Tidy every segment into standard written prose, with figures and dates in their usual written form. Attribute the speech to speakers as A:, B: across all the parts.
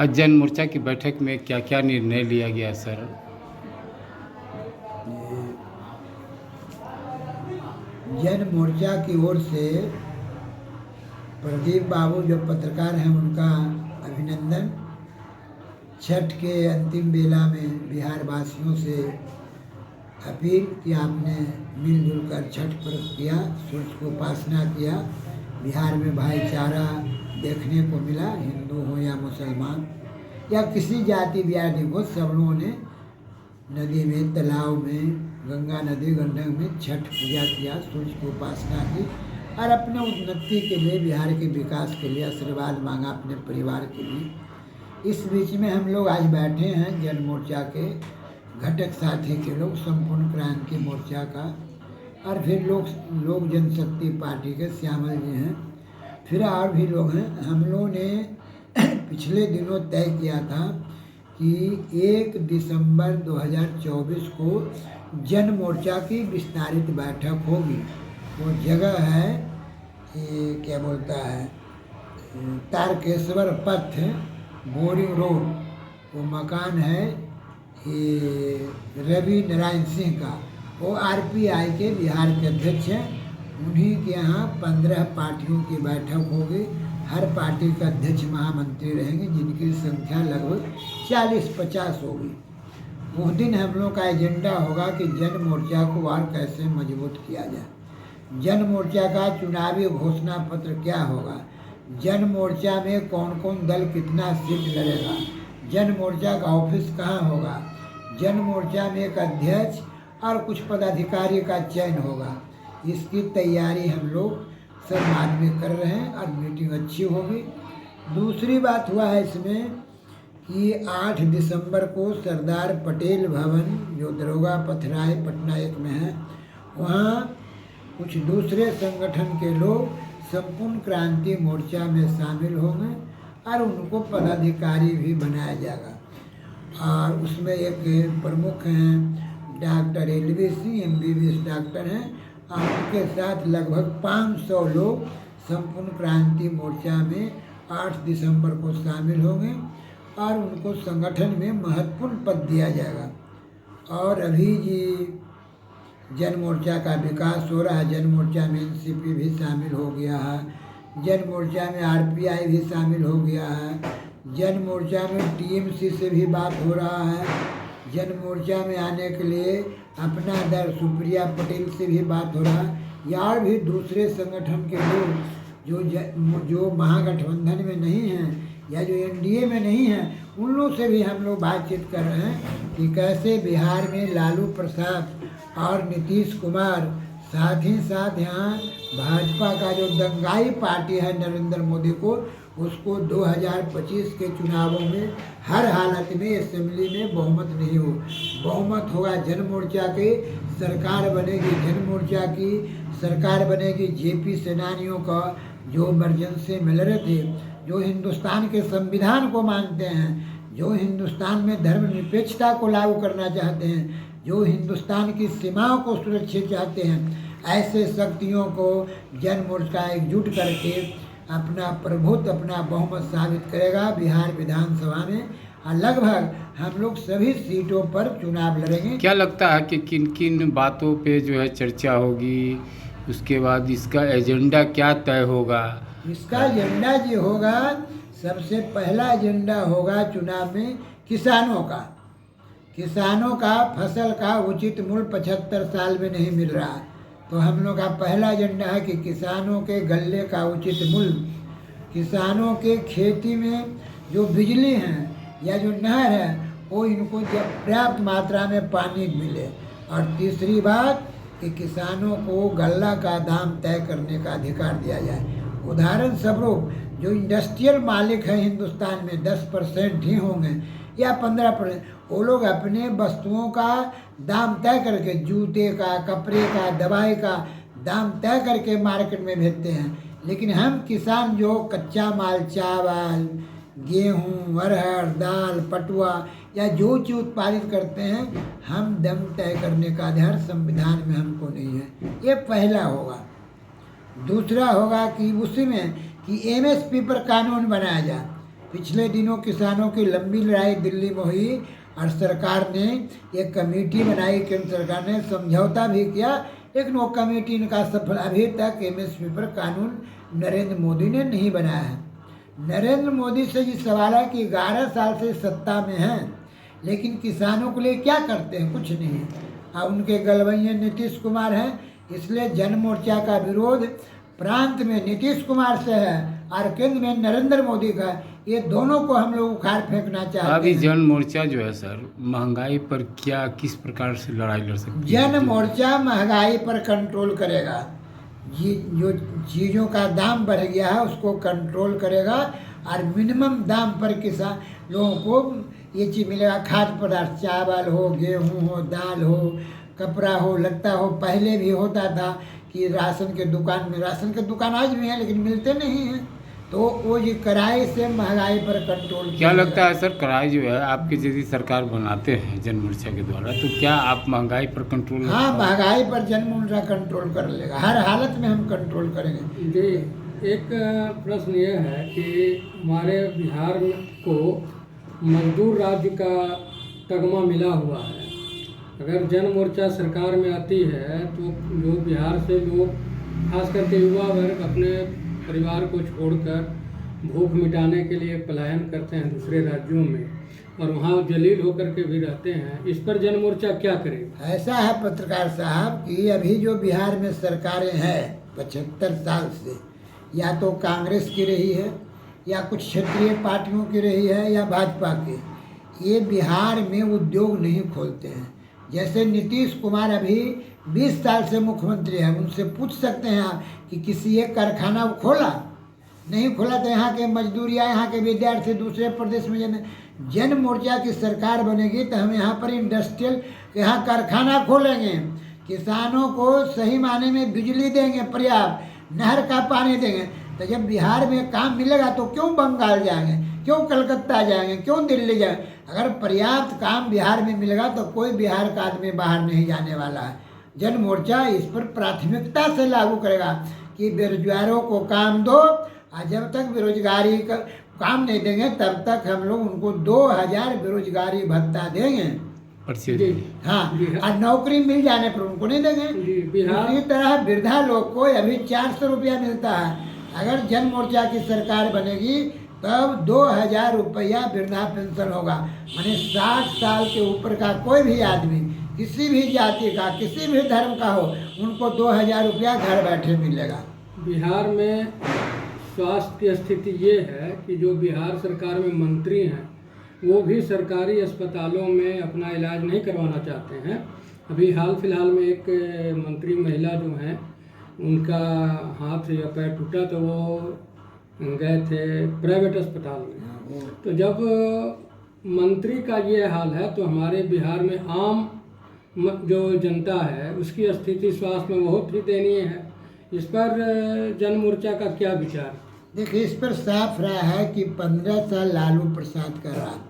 A: आज जन मोर्चा की बैठक में क्या क्या निर्णय लिया गया सर?
B: जन मोर्चा की ओर से प्रदीप बाबू जो पत्रकार हैं उनका अभिनंदन। छठ के अंतिम बेला में बिहार वासियों से अपील कि आपने मिलजुल कर छठ पर्व किया, सूर्य को उपासना किया। बिहार में भाईचारा देखने को मिला, हिंदू हो या मुसलमान या किसी जाति व्याधि को, सब लोगों ने नदी में, तालाब में, गंगा नदी गंडक में छठ पूजा किया, सूर्य की उपासना की और अपने उन्नति के लिए, बिहार के विकास के लिए आशीर्वाद मांगा अपने परिवार के लिए। इस बीच में हम लोग आज बैठे हैं जन मोर्चा के घटक साथी के लोग, संपूर्ण क्रांति मोर्चा का, और फिर लोक जनशक्ति पार्टी के श्यामल जी हैं, फिर और भी लोग हैं। हम लोगों ने पिछले दिनों तय किया था कि 1 दिसंबर 2024 को जन मोर्चा की विस्तारित बैठक होगी। वो जगह है ये क्या बोलता है, तारकेश्वर पथ, बोरिंग रोड। वो मकान है ये रवि नारायण सिंह का, वो आरपीआई के बिहार के अध्यक्ष हैं। उन्हीं के यहाँ 15 पार्टियों की बैठक होगी। हर पार्टी का अध्यक्ष महामंत्री रहेंगे, जिनकी संख्या लगभग 40-50 होगी। उस दिन हम लोग का एजेंडा होगा कि जन मोर्चा को और कैसे मजबूत किया जाए। जन मोर्चा का चुनावी घोषणा पत्र क्या होगा, जन मोर्चा में कौन कौन दल कितना सीट लड़ेगा, जन मोर्चा का ऑफिस कहाँ होगा, जन मोर्चा में एक अध्यक्ष और कुछ पदाधिकारी का चयन होगा। इसकी तैयारी हम लोग सब बाद में कर रहे हैं और मीटिंग अच्छी होगी। दूसरी बात हुआ है इसमें कि 8 दिसंबर को सरदार पटेल भवन, जो दरोगा पथराय पटना 1 में है, वहाँ कुछ दूसरे संगठन के लोग संपूर्ण क्रांति मोर्चा में शामिल होंगे और उनको पदाधिकारी भी बनाया जाएगा। और उसमें एक प्रमुख हैं डॉक्टर LVC MBBS डॉक्टर हैं, और उनके साथ लगभग 500 लोग संपूर्ण क्रांति मोर्चा में 8 दिसंबर को शामिल होंगे और उनको संगठन में महत्वपूर्ण पद दिया जाएगा। और अभी जी जन मोर्चा का विकास हो रहा है, जन मोर्चा में NCP भी शामिल हो गया है, जन मोर्चा में RPI भी शामिल हो गया है, जन मोर्चा में TMC से भी बात हो रहा है, जन मोर्चा में आने के लिए अपना दल सुप्रिया पटेल से भी बात हो रहा है। या भी दूसरे संगठन के लोग जो महागठबंधन में नहीं हैं या जो NDA में नहीं हैं, उन लोग से भी हम लोग बातचीत कर रहे हैं कि कैसे बिहार में लालू प्रसाद और नीतीश कुमार, साथ ही साथ यहाँ भाजपा का जो दंगाई पार्टी है नरेंद्र मोदी को, उसको 2025 के चुनावों में हर हालत में असेंबली में बहुमत नहीं हो, बहुमत होगा जन मोर्चा के, सरकार बनेगी जन मोर्चा की, सरकार बनेगी जेपी सेनानियों का, जो इमरजेंसी में लड़े थे, जो हिंदुस्तान के संविधान को मानते हैं, जो हिंदुस्तान में धर्मनिरपेक्षता को लागू करना चाहते हैं, जो हिंदुस्तान की सीमाओं को सुरक्षित चाहते हैं। ऐसे शक्तियों को जन मोर्चा एकजुट करके अपना प्रभुत्व, अपना बहुमत साबित करेगा बिहार विधानसभा में, और लगभग हम लोग सभी सीटों पर चुनाव लड़ेंगे।
A: क्या लगता है कि किन किन बातों पे जो है चर्चा होगी, उसके बाद इसका एजेंडा क्या तय होगा?
B: इसका एजेंडा जो होगा, सबसे पहला एजेंडा होगा चुनाव में किसानों का। किसानों का फसल का उचित मूल्य 75 साल में नहीं मिल रहा, तो हम लोग का पहला एजेंडा है कि किसानों के गल्ले का उचित मूल्य, किसानों के खेती में जो बिजली है या जो नहर है वो इनको जब पर्याप्त मात्रा में पानी मिले। और तीसरी बात कि किसानों को गल्ला का दाम तय करने का अधिकार दिया जाए। उदाहरण स्वरूप जो इंडस्ट्रियल मालिक हैं हिंदुस्तान में 10% ही होंगे या 15%, वो लोग अपने वस्तुओं का दाम तय करके, जूते का, कपड़े का, दवाई का दाम तय करके मार्केट में भेजते हैं। लेकिन हम किसान जो कच्चा माल, चावल, गेहूँ, अरहर, दाल, पटुआ या जो चीज़ उत्पादित करते हैं, हम दाम तय करने का अधिकार संविधान में हमको नहीं है। ये पहला होगा। दूसरा होगा कि उसी में कि MSP पर कानून बनाया जाए। पिछले दिनों किसानों की लंबी लड़ाई दिल्ली में हुई और सरकार ने एक कमेटी बनाई, केंद्र सरकार ने समझौता भी किया, लेकिन वो कमेटी इनका सफल अभी तक एमएसपी पर कानून नरेंद्र मोदी ने नहीं बनाया है। नरेंद्र मोदी से ये सवाल है कि 11 साल से सत्ता में हैं, लेकिन किसानों के लिए क्या करते हैं? कुछ नहीं। अब उनके गलवैये नीतीश कुमार हैं, इसलिए जन मोर्चा का विरोध प्रांत में नीतीश कुमार से है और केंद्र में नरेंद्र मोदी का है। ये दोनों को हम लोग उखाड़ फेंकना चाहते
A: अभी
B: हैं।
A: जन मोर्चा जो है सर, महंगाई पर क्या किस प्रकार से लड़ाई लड़ सकती है?
B: जन मोर्चा महंगाई पर कंट्रोल करेगा। जो चीज़ों का दाम बढ़ गया है उसको कंट्रोल करेगा और मिनिमम दाम पर किसान लोगों को ये चीज़ मिलेगा। खाद्य पदार्थ, चावल हो, गेहूँ हो, दाल हो, कपड़ा हो, लगता हो। पहले भी होता था कि राशन के दुकान आज भी है लेकिन मिलते नहीं हैं, तो वो ये किराए से महंगाई पर कंट्रोल
A: क्या लगता है सर, कराई जो है आपकी यदि सरकार बनाते हैं जन मोर्चा के द्वारा, तो क्या आप महंगाई पर कंट्रोल?
B: हाँ, महंगाई पर जन मोर्चा कंट्रोल कर लेगा। हर हालत में हम कंट्रोल करेंगे।
C: जी, एक प्रश्न ये है कि हमारे बिहार को मजदूर राज्य का तगमा मिला हुआ है। अगर जन मोर्चा सरकार में आती है तो जो बिहार से लोग, खास करके युवा वर्ग, अपने परिवार को छोड़कर भूख मिटाने के लिए पलायन करते हैं दूसरे राज्यों में और वहाँ जलील होकर के भी रहते हैं। इस पर जन मोर्चा क्या करेगा?
B: ऐसा है पत्रकार साहब कि अभी जो बिहार में सरकारें हैं 75 साल से, या तो कांग्रेस की रही है या कुछ क्षेत्रीय पार्टियों की रही है या भाजपा की, ये बिहार में उद्योग नहीं खोलते हैं। जैसे नीतीश कुमार अभी 20 साल से मुख्यमंत्री हैं, उनसे पूछ सकते हैं आप कि किसी एक कारखाना खोला? नहीं खोला। तो यहाँ के मजदूर या यहाँ के विद्यार्थी दूसरे प्रदेश में जन मोर्चा की सरकार बनेगी तो हम यहाँ पर इंडस्ट्रियल, यहाँ कारखाना खोलेंगे, किसानों को सही माने में बिजली देंगे, पर्याप्त नहर का पानी देंगे। तो जब बिहार में काम मिलेगा तो क्यों बंगाल जाएंगे, क्यों कलकत्ता जाएंगे, क्यों दिल्ली जाएंगे? अगर पर्याप्त काम बिहार में मिलेगा तो कोई बिहार का आदमी बाहर नहीं जाने वाला है। जन मोर्चा इस पर प्राथमिकता से लागू करेगा कि बेरोजगारों को काम दो, और जब तक बेरोजगारी का काम नहीं देंगे तब तक हम लोग उनको 2000 बेरोजगारी भत्ता देंगे। हाँ, और नौकरी मिल जाने पर उनको नहीं देंगे। इसी तरह वृद्धा लोग को अभी 400 रुपया मिलता है। अगर जन मोर्चा की सरकार बनेगी तब 2000 रुपया वृद्धा पेंशन होगा। माने 60 साल के ऊपर का कोई भी आदमी, किसी भी जाति का, किसी भी धर्म का हो, उनको 2000 रुपया घर बैठे मिलेगा।
C: बिहार में स्वास्थ्य की स्थिति ये है कि जो बिहार सरकार में मंत्री हैं वो भी सरकारी अस्पतालों में अपना इलाज नहीं करवाना चाहते हैं। अभी हाल फिलहाल में एक मंत्री महिला जो हैं, उनका हाथ या पैर टूटा तो वो गए थे प्राइवेट अस्पताल में। तो जब मंत्री का ये हाल है तो हमारे बिहार में आम जो जनता है उसकी स्थिति स्वास्थ्य में बहुत ही दयनीय है। इस पर जन मोर्चा का क्या विचार?
B: देखिए, इस पर साफ रहा है कि 15 साल लालू प्रसाद का राज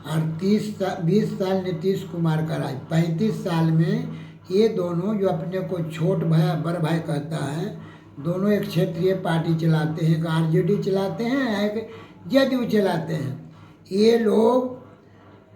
B: और 20 साल नीतीश कुमार का राज, 35 साल में ये दोनों जो अपने को छोट भाई बड़ भाई कहता है, दोनों एक क्षेत्रीय पार्टी चलाते हैं, एक आरजेडी चलाते हैं, एक जदयू चलाते हैं। ये लोग,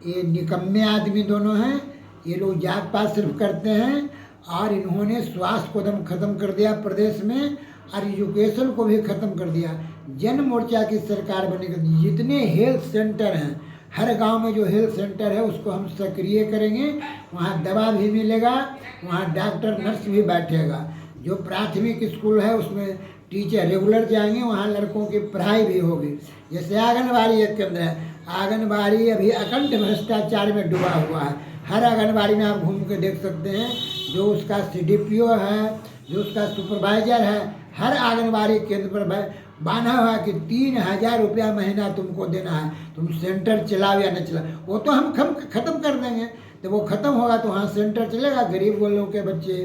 B: ये निकम्मे आदमी दोनों हैं। ये लोग जात पात सिर्फ करते हैं और इन्होंने स्वास्थ्य को दम खत्म कर दिया प्रदेश में और एजुकेशन को भी ख़त्म कर दिया। जन मोर्चा की सरकार बनेगी, जितने हेल्थ सेंटर हैं, हर गांव में जो हेल्थ सेंटर है उसको हम सक्रिय करेंगे। वहाँ दवा भी मिलेगा, वहाँ डॉक्टर नर्स भी बैठेगा। जो प्राथमिक स्कूल है उसमें टीचर रेगुलर जाएंगे, वहाँ लड़कों की पढ़ाई भी होगी। जैसे आंगनबाड़ी एक केंद्र है, आंगनबाड़ी अभी अखंड भ्रष्टाचार में डूबा हुआ है। हर आंगनबाड़ी में आप घूम के देख सकते हैं, जो उसका CDPO है, जो उसका सुपरवाइजर है, हर आंगनबाड़ी केंद्र पर बांधा हुआ है कि 3000 रुपया महीना तुमको देना है, तुम सेंटर चलाओ या न चलाओ। वो तो हम ख़त्म कर देंगे। तो वो ख़त्म होगा तो वहाँ सेंटर चलेगा, गरीब लोगों के बच्चे,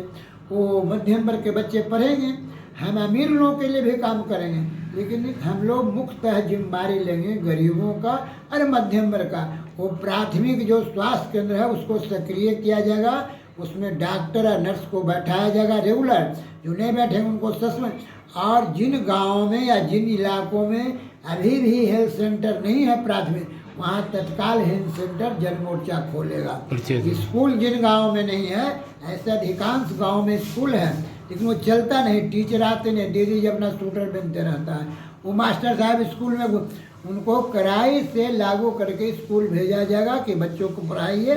B: वो मध्यम वर्ग के बच्चे पढ़ेंगे। हम अमीर लोगों के लिए भी काम करेंगे, लेकिन हम लोग मुख्यतः जिम्मेदारी लेंगे गरीबों का और मध्यम वर्ग का। वो प्राथमिक जो स्वास्थ्य केंद्र है उसको सक्रिय किया जाएगा, उसमें डॉक्टर और नर्स को बैठाया जाएगा रेगुलर। जो नहीं बैठेंगे उनको सस्पेंड। और जिन गाँवों में या जिन इलाकों में अभी भी हेल्थ सेंटर नहीं है प्राथमिक, वहाँ तत्काल हेल्थ सेंटर जन मोर्चा खोलेगा।
A: अच्छा।
B: स्कूल जिन गाँव में नहीं है, ऐसे अधिकांश गाँव में स्कूल है लेकिन वो चलता नहीं, टीचर आते नहीं, डेली जब अपना स्कूटर बनते रहता है। वो मास्टर साहब स्कूल में उनको कड़ाई से लागू करके स्कूल भेजा जाएगा कि बच्चों को पढ़ाइए,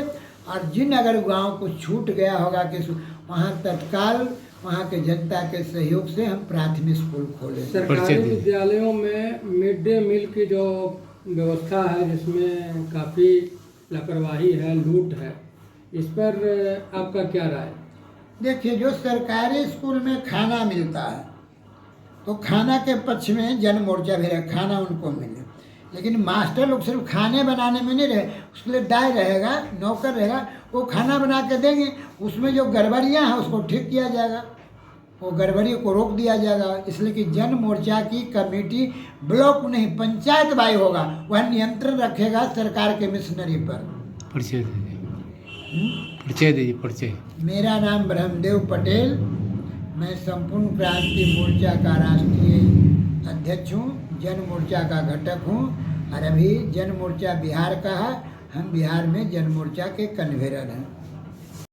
B: और जिन अगर गांव को छूट गया होगा कि वहाँ तत्काल वहाँ के जनता के सहयोग से हम प्राथमिक स्कूल खोलें।
C: सरकारी विद्यालयों में मिड डे मील की जो व्यवस्था है, जिसमें काफ़ी लापरवाही है, लूट है, इस पर आपका क्या राय?
B: देखिए, जो सरकारी स्कूल में खाना मिलता है तो खाना के पक्ष में जन मोर्चा भी रहे, खाना उनको मिले, लेकिन मास्टर लोग सिर्फ खाने बनाने में नहीं रहे, उसके लिए दाई रहेगा, नौकर रहेगा, वो खाना बना के देंगे, उसमें जो गड़बड़ियाँ हैं उसको ठीक किया जाएगा, वो गड़बड़ी को रोक दिया जाएगा। इसलिए कि जन मोर्चा की कमेटी ब्लॉक नहीं पंचायत बाई होगा, वह नियंत्रण रखेगा सरकार के मिशनरी पर।
A: परिचय दीजिए, परिचय दीजिए, परिचय।
B: मेरा नाम ब्रह्मदेव पटेल, मैं संपूर्ण क्रांति मोर्चा का राष्ट्रीय अध्यक्ष हूँ, जन मोर्चा का घटक हूँ, और अभी जन मोर्चा बिहार का है, हम बिहार में जन मोर्चा के कन्वीनर हैं।